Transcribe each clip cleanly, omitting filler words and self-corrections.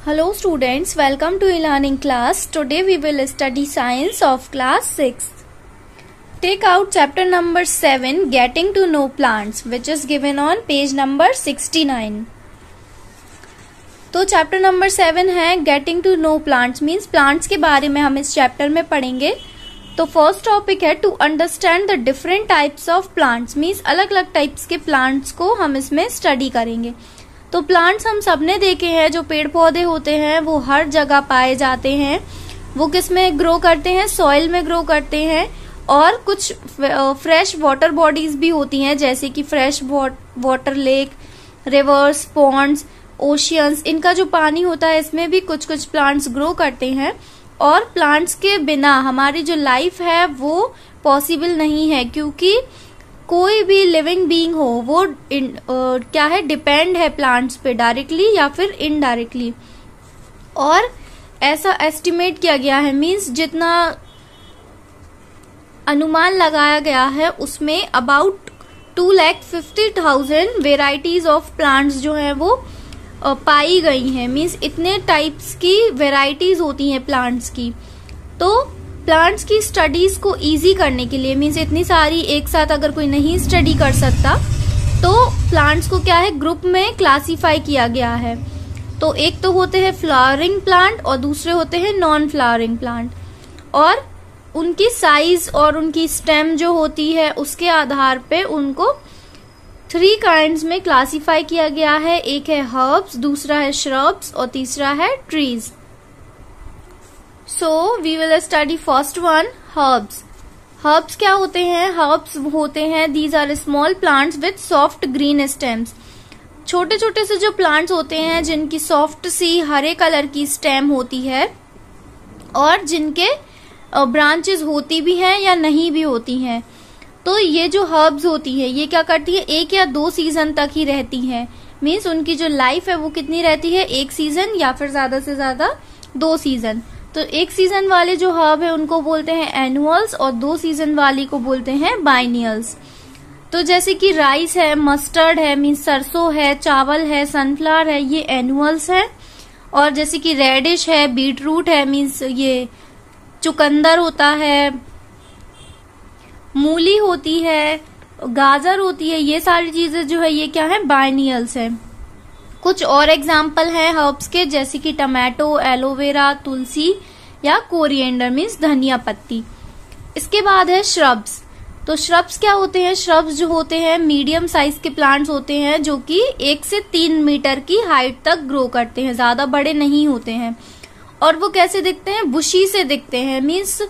Hello students, welcome to e-learning class. Today we will study science of class 6. Take out chapter number 7, Getting to Know Plants, which is given on page number 69. तो chapter number 7 है getting to know plants, means plants के बारे में हम इस chapter में पढ़ेंगे. तो फर्स्ट टॉपिक है to understand the different types of plants, means अलग अलग टाइप्स के प्लांट्स को हम इसमें स्टडी करेंगे. तो प्लांट्स हम सबने देखे हैं, जो पेड़ पौधे होते हैं वो हर जगह पाए जाते हैं. वो किस में ग्रो करते हैं? सॉइल में ग्रो करते हैं. और कुछ फ्रेश वाटर बॉडीज भी होती हैं, जैसे कि fresh water lake, rivers, ponds, oceans. इनका जो पानी होता है इसमें भी कुछ कुछ प्लांट्स ग्रो करते हैं. और प्लांट्स के बिना हमारी जो लाइफ है वो पॉसिबल नहीं है, क्योंकि कोई भी लिविंग बीइंग हो वो क्या है, डिपेंड है प्लांट्स पे डायरेक्टली या फिर इनडायरेक्टली. और ऐसा एस्टिमेट किया गया है, मींस जितना अनुमान लगाया गया है उसमें अबाउट 2,50,000 वेराइटीज ऑफ प्लांट्स जो है वो पाई गई हैं. मींस इतने टाइप्स की वेराइटीज होती हैं प्लांट्स की. तो प्लांट्स की स्टडीज को इजी करने के लिए, मींस इतनी सारी एक साथ अगर कोई नहीं स्टडी कर सकता, तो प्लांट्स को क्या है, ग्रुप में क्लासिफाई किया गया है. तो एक तो होते हैं फ्लावरिंग प्लांट और दूसरे होते हैं नॉन फ्लावरिंग प्लांट. और उनकी साइज और उनकी स्टेम जो होती है उसके आधार पे उनको 3 काइंड्स में क्लासिफाई किया गया है. एक है हर्ब्स, दूसरा है श्रब्स और तीसरा है trees. So we will study first one, herbs. Herbs क्या होते हैं? Herbs होते हैं, these are small plants with soft green stems. छोटे छोटे से जो प्लांट्स होते हैं जिनकी सॉफ्ट सी हरे कलर की स्टेम होती है और जिनके ब्रांचेस होती भी हैं या नहीं भी होती हैं. तो ये जो हर्ब्स होती है ये क्या करती है, 1 या 2 सीजन तक ही रहती है. मीन्स उनकी जो लाइफ है वो कितनी रहती है, 1 सीजन या फिर ज्यादा से ज्यादा 2 सीजन. तो 1 सीजन वाले जो हर्ब है उनको बोलते हैं एनुअल्स और 2 सीजन वाली को बोलते हैं बाइनियल्स. तो जैसे कि राइस है, मस्टर्ड है, मीन्स सरसों है, चावल है, सनफ्लावर है, ये एनुअल्स है. और जैसे कि रेडिश है, बीट रूट है, मीन्स ये चुकंदर होता है, मूली होती है, गाजर होती है, ये सारी चीजें जो है ये क्या है, बाइनियल्स है. कुछ और एग्जाम्पल हैं हर्ब्स के, जैसे कि टमाटो, एलोवेरा, तुलसी या कोरिएंडर मीन्स धनिया पत्ती. इसके बाद है श्रब्स. तो श्रब्स क्या होते हैं? श्रब्स जो होते हैं मीडियम साइज के प्लांट्स होते हैं जो कि 1 से 3 मीटर की हाइट तक ग्रो करते हैं, ज्यादा बड़े नहीं होते हैं. और वो कैसे दिखते हैं? बुशी से दिखते हैं, मीन्स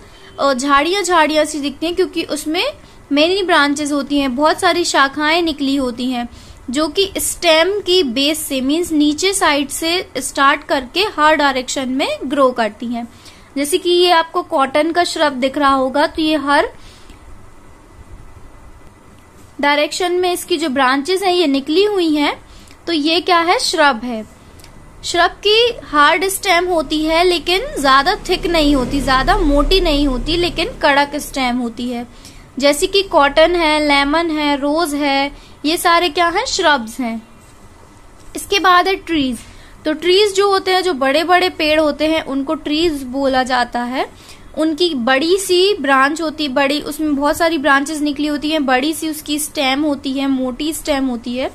झाड़ियां झाड़ियां सी दिखती हैं, क्योंकि उसमें मेनी ब्रांचेस होती हैं, बहुत सारी शाखाएं निकली होती हैं जो कि स्टेम की बेस से, मीन्स नीचे साइड से स्टार्ट करके हर डायरेक्शन में ग्रो करती हैं. जैसे कि ये आपको कॉटन का श्रब दिख रहा होगा, तो ये हर डायरेक्शन में इसकी जो ब्रांचेस हैं ये निकली हुई हैं. तो ये क्या है, श्रब है. श्रब की हार्ड स्टेम होती है लेकिन ज्यादा थिक नहीं होती, ज्यादा मोटी नहीं होती, लेकिन कड़क स्टेम होती है. जैसे कि कॉटन है, लेमन है, रोज है, ये सारे क्या हैं, श्रब्स हैं. इसके बाद है ट्रीज. तो ट्रीज जो होते हैं, जो बड़े बड़े पेड़ होते हैं उनको ट्रीज बोला जाता है. उनकी बड़ी सी ब्रांच होती है, बड़ी, उसमें बहुत सारी ब्रांचेस निकली होती हैं, बड़ी सी उसकी स्टेम होती है, मोटी स्टेम होती है,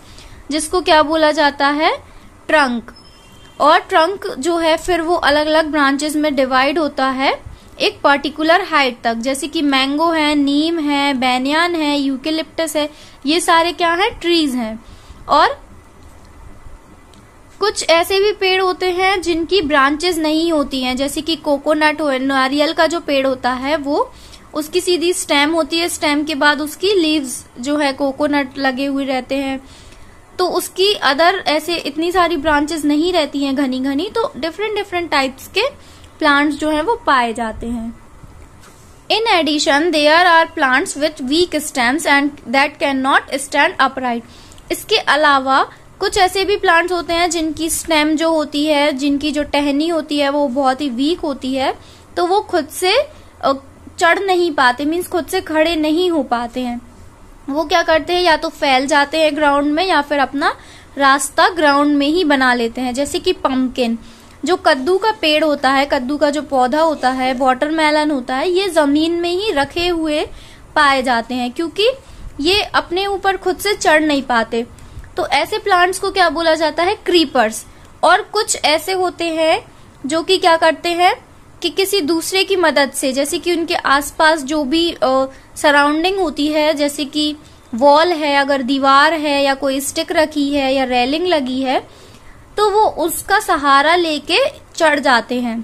जिसको क्या बोला जाता है, ट्रंक. और ट्रंक जो है फिर वो अलग अलग ब्रांचेस में डिवाइड होता है एक पर्टिकुलर हाइट तक. जैसे कि मैंगो है, नीम है, बैनियान है, यूकेलिप्टस है, ये सारे क्या है, ट्रीज हैं. और कुछ ऐसे भी पेड़ होते हैं जिनकी ब्रांचेस नहीं होती हैं, जैसे कि कोकोनट हो, नारियल का जो पेड़ होता है वो, उसकी सीधी स्टेम होती है, स्टेम के बाद उसकी लीव्स जो है कोकोनट लगे हुए रहते हैं. तो उसकी अदर ऐसे इतनी सारी ब्रांचेस नहीं रहती हैं घनी घनी. तो डिफरेंट डिफरेंट टाइप्स के प्लांट्स जो हैं वो पाए जाते हैं. In addition, there are plants with weak stems and that cannot stand upright. इसके अलावा कुछ ऐसे भी प्लांट्स होते हैं जिनकी स्टेम जो होती है, जिनकी जो टहनी होती है वो बहुत ही वीक होती है, तो वो खुद से चढ़ नहीं पाते, मीन्स खुद से खड़े नहीं हो पाते हैं. वो क्या करते हैं, या तो फैल जाते हैं ग्राउंड में या फिर अपना रास्ता ग्राउंड में ही बना लेते हैं. जैसे कि पंपकिन, जो कद्दू का पेड़ होता है, कद्दू का जो पौधा होता है, वाटरमेलन होता है, ये जमीन में ही रखे हुए पाए जाते हैं क्योंकि ये अपने ऊपर खुद से चढ़ नहीं पाते। तो ऐसे प्लांट्स को क्या बोला जाता है? क्रीपर्स। और कुछ ऐसे होते हैं जो कि क्या करते हैं कि किसी दूसरे की मदद से, जैसे कि उनके आसपास जो भी सराउंडिंग होती है, जैसे कि वॉल है, अगर दीवार है या कोई स्टिक रखी है या रेलिंग लगी है, तो वो उसका सहारा लेके चढ़ जाते हैं।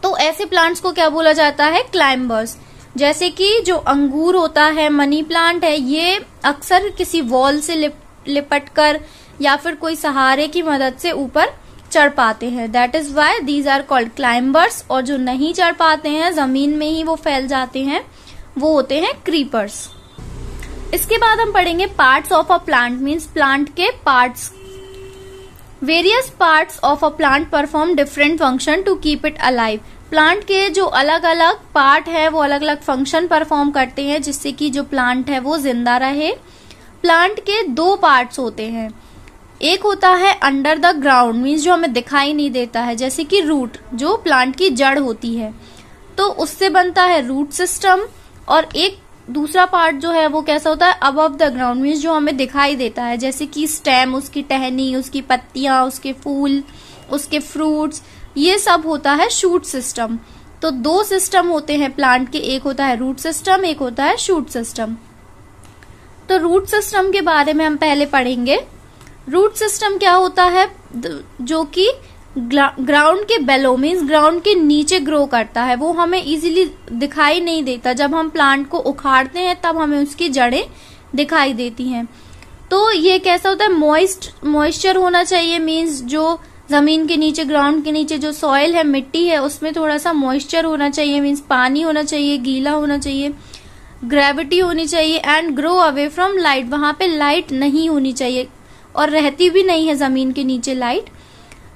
तो ऐसे प्लांट्स को क्या बोला जाता है? क्लाइंबर्स। जैसे कि जो अंगूर होता है, मनी प्लांट है, ये अक्सर किसी वॉल से लिपट कर या फिर कोई सहारे की मदद से ऊपर चढ़ पाते हैं। That is why these are called climbers. और जो नहीं चढ़ पाते हैं, जमीन में ही वो फैल जाते हैं, वो होते हैं क्रीपर्स। इसके बाद हम पढ़ेंगे parts of a plant, means plant के parts. Various parts of a plant perform different function to keep it alive. Plant के जो अलग अलग पार्ट है वो अलग अलग फंक्शन परफॉर्म करते हैं जिससे कि जो प्लांट है वो जिंदा रहे। प्लांट के दो पार्ट्स होते हैं, एक होता है अंडर द ग्राउंड, मीन्स जो हमें दिखाई नहीं देता है, जैसे कि रूट, जो प्लांट की जड़ होती है, तो उससे बनता है रूट सिस्टम। और एक दूसरा पार्ट जो है वो कैसा होता है? अबव द ग्राउंड, मीन्स जो हमें दिखाई देता है, जैसे कि स्टेम, उसकी टहनी, उसकी पत्तियां, उसके फूल, उसके फ्रूट्स, ये सब होता है शूट सिस्टम। तो दो सिस्टम होते हैं प्लांट के, एक होता है रूट सिस्टम, एक होता है शूट सिस्टम। तो रूट सिस्टम के बारे में हम पहले पढ़ेंगे। रूट सिस्टम क्या होता है? जो कि ग्राउंड के बेलो, मीन्स ग्राउंड के नीचे ग्रो करता है, वो हमें इजीली दिखाई नहीं देता। जब हम प्लांट को उखाड़ते हैं तब हमें उसकी जड़ें दिखाई देती हैं। तो ये कैसा होता है? मॉइस्चर होना चाहिए, मीन्स जो जमीन के नीचे, ग्राउंड के नीचे जो सॉइल है, मिट्टी है, उसमें थोड़ा सा मॉइस्चर होना चाहिए, मीन्स पानी होना चाहिए, गीला होना चाहिए, ग्रेविटी होनी चाहिए, and grow away from light, वहां पे लाइट नहीं होनी चाहिए और रहती भी नहीं है जमीन के नीचे लाइट।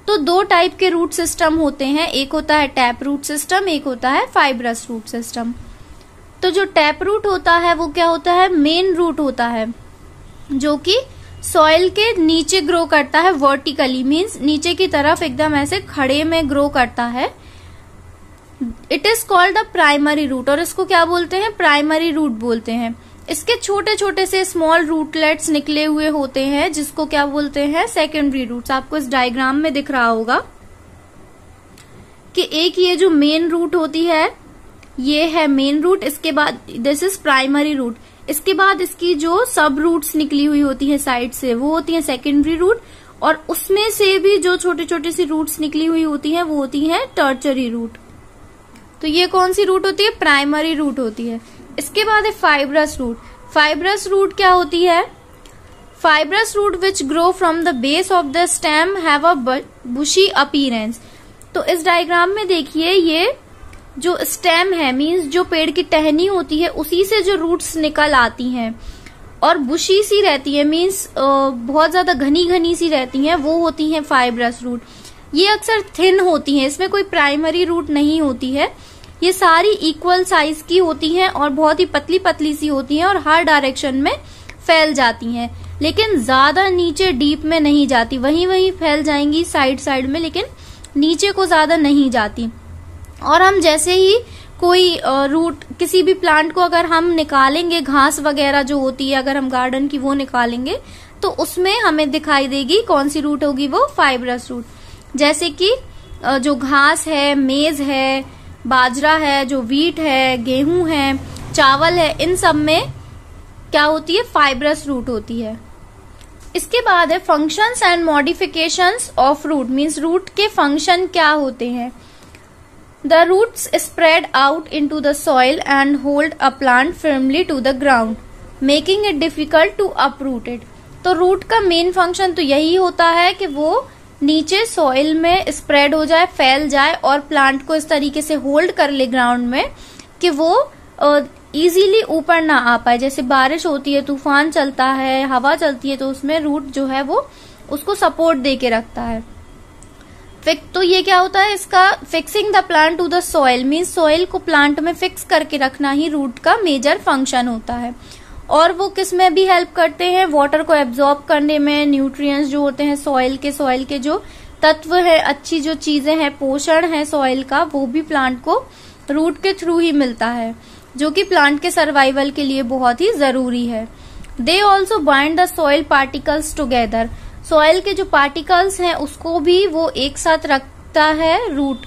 तो दो टाइप के रूट सिस्टम होते हैं, एक होता है टैप रूट सिस्टम, एक होता है फाइब्रस रूट सिस्टम। तो जो टैप रूट होता है वो क्या होता है? मेन रूट होता है, जो कि सॉइल के नीचे ग्रो करता है वर्टिकली, मीन्स नीचे की तरफ एकदम ऐसे खड़े में ग्रो करता है। It is called the primary root, और इसको क्या बोलते हैं? प्राइमरी रूट बोलते हैं। इसके छोटे छोटे से स्मॉल रूटलेट्स निकले हुए होते हैं जिसको क्या बोलते हैं? Secondary roots. आपको इस डायग्राम में दिख रहा होगा कि एक ये जो मेन रूट होती है, ये है मेन रूट, इसके बाद दिस इज प्राइमरी रूट, इसके बाद इसकी जो सब रूट्स निकली हुई होती है साइड से, वो होती है सेकेंडरी रूट, और उसमें से भी जो छोटे छोटे सी रूट्स निकली हुई होती है वो होती है टर्चरी रूट। तो ये कौन सी रूट होती है? प्राइमरी रूट होती है। इसके बाद है फाइब्रस रूट। फाइब्रस रूट क्या होती है? Fibrous root which grow from the base of the stem have a bushy appearance. तो इस डायग्राम में देखिए, ये जो स्टेम है, मीन्स जो पेड़ की टहनी होती है, उसी से जो रूट्स निकल आती हैं और बुशी सी रहती है, मीन्स बहुत ज्यादा घनी घनी सी रहती हैं, वो होती हैं फाइब्रस रूट। ये अक्सर थिन होती हैं, इसमें कोई प्राइमरी रूट नहीं होती है, ये सारी इक्वल साइज की होती हैं और बहुत ही पतली पतली सी होती हैं और हर डायरेक्शन में फैल जाती हैं, लेकिन ज्यादा नीचे डीप में नहीं जाती, वहीं वहीं फैल जाएंगी साइड साइड में, लेकिन नीचे को ज्यादा नहीं जाती। और हम जैसे ही कोई रूट, किसी भी प्लांट को अगर हम निकालेंगे, घास वगैरह जो होती है अगर हम गार्डन की वो निकालेंगे, तो उसमें हमें दिखाई देगी कौन सी रूट होगी? वो फाइब्रस रूट। जैसे कि जो घास है, मेज है, बाजरा है, जो वीट है, गेहूं है, चावल है, इन सब में क्या होती है? फाइब्रस रूट होती है। इसके बाद है functions and modifications of root, means root के फंक्शन क्या होते हैं? The roots spread out into the soil and hold a plant firmly to the ground, making it difficult to uproot it. तो रूट का मेन फंक्शन तो यही होता है कि वो नीचे सॉइल में स्प्रेड हो जाए, फैल जाए और प्लांट को इस तरीके से होल्ड कर ले ग्राउंड में कि वो इजीली ऊपर ना आ पाए। जैसे बारिश होती है, तूफान चलता है, हवा चलती है, तो उसमें रूट जो है वो उसको सपोर्ट दे के रखता है। तो ये क्या होता है इसका? Fixing the plant to the soil, means soil को प्लांट में फिक्स करके रखना ही रूट का मेजर फंक्शन होता है। और वो किस में भी हेल्प करते हैं? वाटर को एब्जॉर्ब करने में, न्यूट्रिएंट्स जो होते हैं सॉइल के जो तत्व है, अच्छी जो चीजें हैं, पोषण है सॉइल का, वो भी प्लांट को रूट के थ्रू ही मिलता है, जो कि प्लांट के सर्वाइवल के लिए बहुत ही जरूरी है। They also bind the soil particles together. Soil के जो पार्टिकल्स हैं उसको भी वो एक साथ रखता है रूट,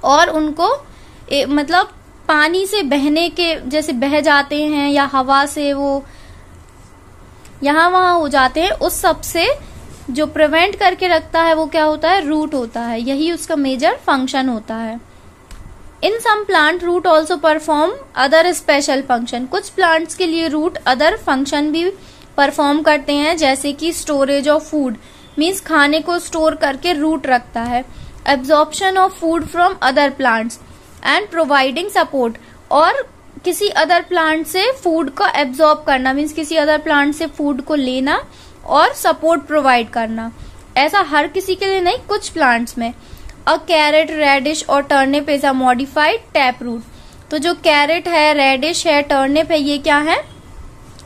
और उनको मतलब पानी से बहने के जैसे बह जाते हैं या हवा से वो यहाँ वहां हो जाते हैं, उस सब से जो प्रिवेंट करके रखता है वो क्या होता है, रूट होता है। यही उसका मेजर फंक्शन होता है। In some plant root also perform other special function. कुछ प्लांट्स के लिए रूट अदर फंक्शन भी परफॉर्म करते हैं, जैसे कि स्टोरेज ऑफ फूड, मीन्स खाने को स्टोर करके रूट रखता है, absorption of food from other plants and providing support, और किसी अदर प्लांट से फूड को एब्जॉर्ब करना, मीन्स किसी अदर प्लांट से फूड को लेना और सपोर्ट प्रोवाइड करना। ऐसा हर किसी के लिए नहीं, कुछ प्लांट्स में। अ कैरेट, रेडिश और turnip is a modified tap root. तो जो कैरेट है, रेडिश है, टर्निप है, ये क्या है,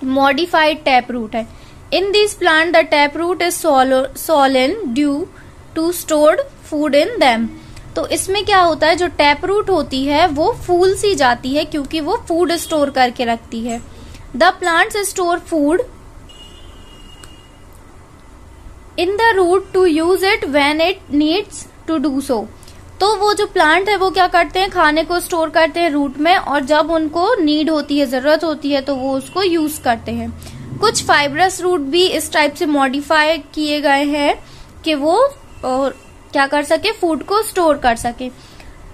मॉडिफाइड टैप रूट है। In this plant the tap root is swollen due to stored food in them. तो इसमें क्या होता है, जो टैप रूट होती है वो फूल सी जाती है क्योंकि वो फूड स्टोर करके रखती है। The plants store food in the root to use it when it needs to do so. तो वो जो प्लांट है वो क्या करते हैं, खाने को स्टोर करते हैं रूट में, और जब उनको नीड होती है, जरूरत होती है, तो वो उसको यूज करते हैं। कुछ फाइब्रस रूट भी इस टाइप से मॉडिफाई किए गए हैं कि वो क्या कर सके, फूड को स्टोर कर सके।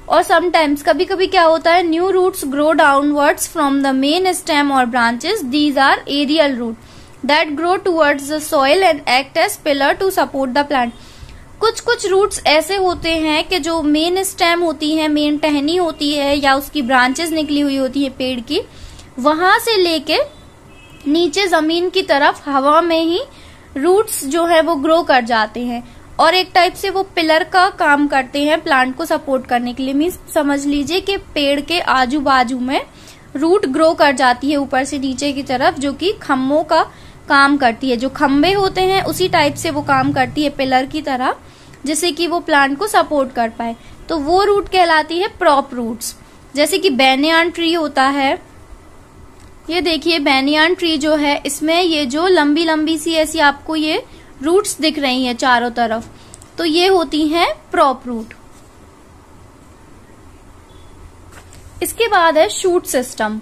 और समटाइम्स कभी कभी क्या होता है, new roots grow downwards from the main stem और branches. These are aerial root that grow towards the soil and act as pillar to support the plant. कुछ रूट्स ऐसे होते हैं कि जो मेन स्टेम होती है, मेन टहनी होती है, या उसकी ब्रांचेस निकली हुई होती है पेड़ की, वहां से लेके नीचे जमीन की तरफ हवा में ही रूट्स जो है वो ग्रो कर जाते हैं, और एक टाइप से वो पिलर का काम करते हैं प्लांट को सपोर्ट करने के लिए। मीन्स समझ लीजिए कि पेड़ के आजू बाजू में रूट ग्रो कर जाती है ऊपर से नीचे की तरफ, जो कि खम्भों का काम करती है। जो खम्भे होते हैं उसी टाइप से वो काम करती है पिलर की तरह, जिससे कि वो प्लांट को सपोर्ट कर पाए। तो वो रूट कहलाती है प्रॉप रूट्स। जैसे कि बैनियान ट्री होता है, ये देखिए बैनियान ट्री जो है, इसमें ये जो लंबी लंबी सी ऐसी आपको ये रूट्स दिख रही हैं चारों तरफ, तो ये होती हैं प्रॉप रूट। इसके बाद है शूट सिस्टम।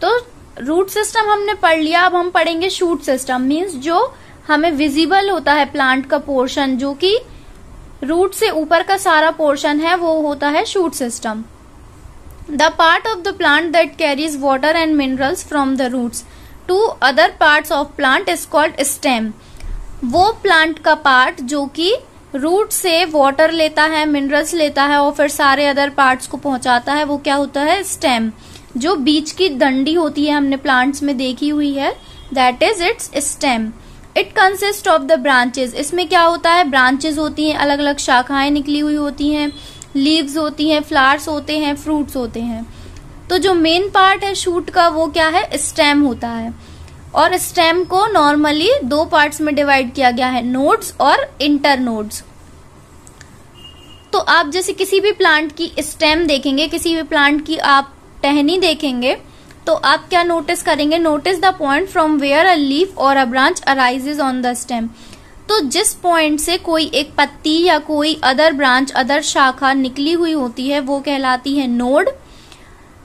तो रूट सिस्टम हमने पढ़ लिया, अब हम पढ़ेंगे शूट सिस्टम। मीन्स जो हमें विजिबल होता है प्लांट का पोर्शन, जो कि रूट से ऊपर का सारा पोर्शन है, वो होता है shoot system. The part of the plant that carries water and minerals from the roots to other parts of plant is called stem. वो प्लांट का पार्ट जो कि रूट से वाटर लेता है, मिनरल्स लेता है, और फिर सारे अदर पार्ट्स को पहुंचाता है, वो क्या होता है, स्टेम। जो बीच की डंडी होती है, हमने प्लांट्स में देखी हुई है, that is it's stem. It consist of the branches. इसमें क्या होता है, ब्रांचेस होती हैं, अलग अलग शाखाएं निकली हुई होती हैं, लीव्स होती हैं, फ्लावर्स होते हैं, फ्रूट्स होते हैं। तो जो मेन पार्ट है शूट का वो क्या है, स्टेम होता है। और स्टेम को नॉर्मली दो पार्ट्स में डिवाइड किया गया है, नोड्स और इंटर नोड्स। तो आप जैसे किसी भी प्लांट की स्टेम देखेंगे, किसी भी प्लांट की आप टहनी देखेंगे, तो आप क्या नोटिस करेंगे, notice the point from where a leaf और a branch arises on the stem. तो जिस पॉइंट से कोई एक पत्ती या कोई अदर ब्रांच, अदर शाखा निकली हुई होती है, वो कहलाती है node.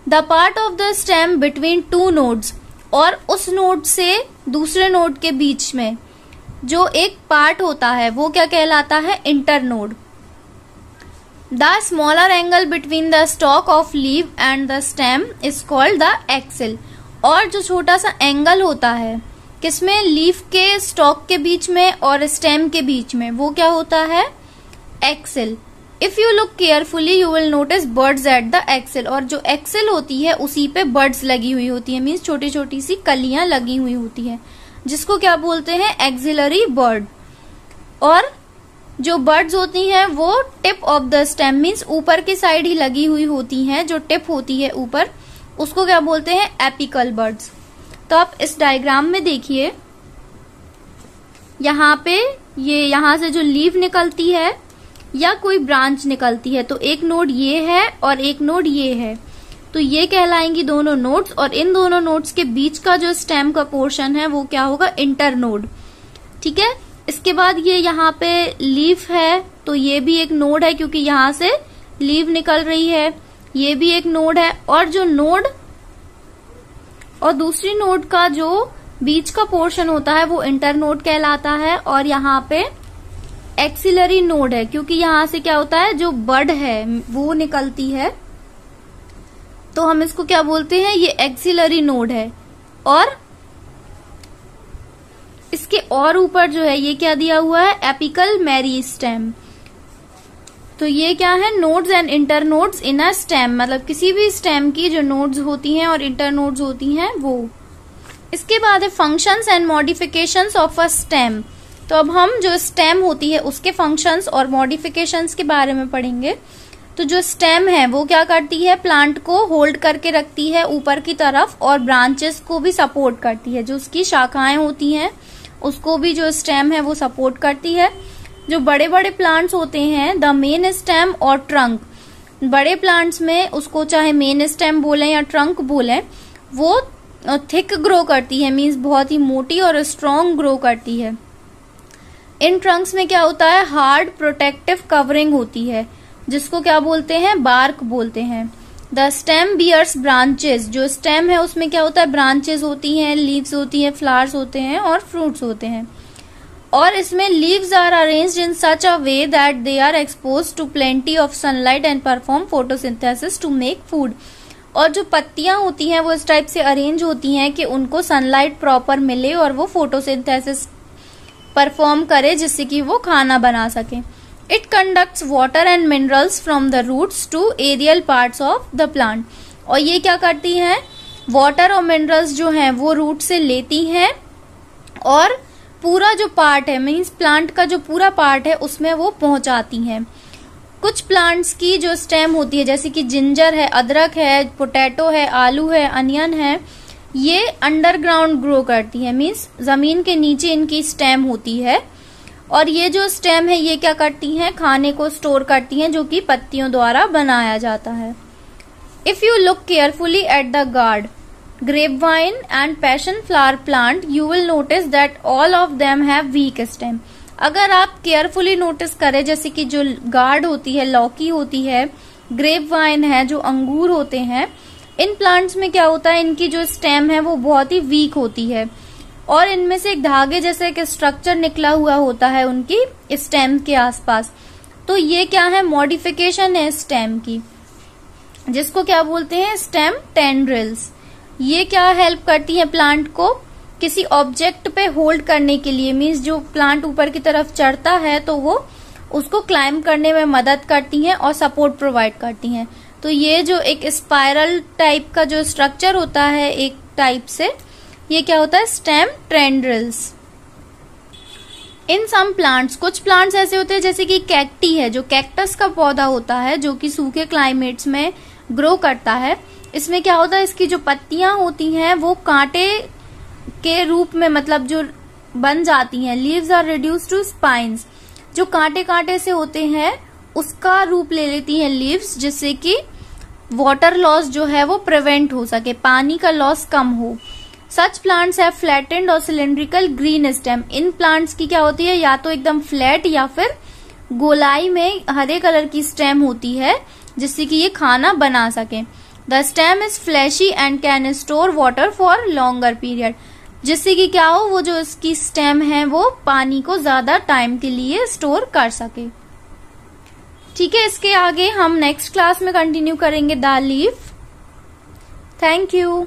The part of the stem between two nodes, और उस नोड से दूसरे नोड के बीच में जो एक पार्ट होता है वो क्या कहलाता है, internode. The smaller angle between the stalk of leave and the stem is called the axil. और जो छोटा सा एंगल होता है किसमें, लीफ के स्टॉक के बीच में और स्टेम के बीच में, वो क्या होता है, axil. If you look carefully you will notice birds at the axil. और जो एक्सिल होती है उसी पे बर्ड्स लगी हुई होती है, मीन्स छोटी छोटी सी कलियां लगी हुई होती है, जिसको क्या बोलते हैं, एक्सिलरी बर्ड। और जो बर्ड्स होती हैं वो tip of the stem, means ऊपर की साइड ही लगी हुई होती हैं, जो टिप होती है ऊपर, उसको क्या बोलते हैं, एपिकल बर्ड्स। तो आप इस डायग्राम में देखिए, यहाँ पे ये यहाँ से जो लीव निकलती है या कोई ब्रांच निकलती है, तो एक नोड ये है और एक नोड ये है, तो ये कहलाएंगी दोनों नोड्स, और इन दोनों नोड्स के बीच का जो स्टेम का पोर्शन है वो क्या होगा, इंटर नोड। ठीक है, इसके बाद ये यहाँ पे लीफ है, तो ये भी एक नोड है क्योंकि यहाँ से लीफ निकल रही है, ये भी एक नोड है। और जो नोड और दूसरी नोड का जो बीच का पोर्शन होता है वो इंटर नोड कहलाता है। और यहाँ पे एक्सिलरी नोड है क्योंकि यहाँ से क्या होता है, जो बड है वो निकलती है, तो हम इसको क्या बोलते हैं, ये एक्सिलरी नोड है। और इसके और ऊपर जो है ये क्या दिया हुआ है, एपिकल मेरिस्टेम। तो ये क्या है, nodes and inter nodes in a stem, मतलब किसी भी स्टेम की जो नोड्स होती हैं और इंटर नोड्स होती हैं वो। इसके बाद है functions and modifications of a stem. तो अब हम जो स्टेम होती है उसके फंक्शंस और मॉडिफिकेशंस के बारे में पढ़ेंगे। तो जो स्टेम है वो क्या करती है, प्लांट को होल्ड करके रखती है ऊपर की तरफ, और ब्रांचेस को भी सपोर्ट करती है, जो उसकी शाखाएं होती हैं उसको भी जो स्टेम है वो सपोर्ट करती है। जो बड़े बड़े प्लांट्स होते हैं, द मेन स्टेम और ट्रंक, बड़े प्लांट्स में उसको चाहे मेन स्टेम बोलें या ट्रंक बोलें, वो थिक ग्रो करती है, मीन्स बहुत ही मोटी और स्ट्रॉन्ग ग्रो करती है। इन ट्रंक्स में क्या होता है, हार्ड प्रोटेक्टिव कवरिंग होती है, जिसको क्या बोलते हैं, बार्क बोलते हैं। द स्टेम बियर्स ब्रांचेस, जो स्टेम है उसमें क्या होता है, ब्रांचेस होती हैं, लीव्स होती हैं, फ्लावर्स होते हैं और फ्रूट्स होते हैं। और इसमें leaves are arranged in such a way that they are exposed to plenty of sunlight and perform photosynthesis to make food. और जो पत्तियां होती हैं वो इस टाइप से अरेंज होती हैं कि उनको सनलाइट प्रॉपर मिले और वो फोटोसिंथेसिस परफॉर्म करे, जिससे कि वो खाना बना सके। It conducts water and minerals from the roots to aerial parts of the plant. और ये क्या करती हैं, वाटर और मिनरल्स जो हैं वो रूट से लेती हैं और पूरा जो पार्ट है, मीन्स प्लांट का जो पूरा पार्ट है उसमें वो पहुंचाती हैं। कुछ प्लांट्स की जो स्टेम होती है, जैसे कि जिंजर है, अदरक है, पोटैटो है, आलू है, अनियन है, ये अंडरग्राउंड ग्रो करती है, मीन्स जमीन के नीचे इनकी स्टेम होती है। और ये जो स्टेम है ये क्या करती हैं, खाने को स्टोर करती हैं, जो कि पत्तियों द्वारा बनाया जाता है। If you look carefully at the guard, grapevine and passion flower plant, you will notice that all of them have week stem. अगर आप केयरफुली नोटिस करें, जैसे कि जो गार्ड होती है, लौकी होती है, ग्रेपवाइन है, जो अंगूर होते हैं, इन प्लांट्स में क्या होता है, इनकी जो स्टेम है वो बहुत ही वीक होती है और इनमें से एक धागे जैसे एक स्ट्रक्चर निकला हुआ होता है उनकी स्टेम के आसपास। तो ये क्या है, मॉडिफिकेशन है स्टेम की, जिसको क्या बोलते हैं, स्टेम टेंड्रिल्स। ये क्या हेल्प करती है प्लांट को किसी ऑब्जेक्ट पे होल्ड करने के लिए, मीन्स जो प्लांट ऊपर की तरफ चढ़ता है तो वो उसको क्लाइंब करने में मदद करती हैं और सपोर्ट प्रोवाइड करती हैं। तो ये जो एक स्पाइरल टाइप का जो स्ट्रक्चर होता है एक टाइप से, ये क्या होता है, स्टेम टेंड्रिल्स। इन सम प्लांट्स, कुछ प्लांट्स ऐसे होते हैं जैसे कि कैक्टी है, जो कैक्टस का पौधा होता है जो कि सूखे क्लाइमेट्स में ग्रो करता है। इसमें क्या होता है, इसकी जो पत्तियां होती हैं वो कांटे के रूप में मतलब जो बन जाती हैं। Leaves are reduced to spines, जो कांटे कांटे से होते हैं उसका रूप ले लेती हैं लीव्स, जिससे कि वाटर लॉस जो है वो प्रिवेंट हो सके, पानी का लॉस कम हो। सच प्लांट्स हैव फ्लैटेंड और cylindrical green stem. In plants की क्या होती है, या तो एकदम फ्लैट या फिर गोलाई में हरे कलर की स्टेम होती है, जिससे कि ये खाना बना सके। The stem is flashy and can store water for longer period, जिससे कि क्या हो, वो जो इसकी स्टेम है वो पानी को ज्यादा टाइम के लिए स्टोर कर सके। ठीक है, इसके आगे हम नेक्स्ट क्लास में कंटिन्यू करेंगे द लीफ। Thank you.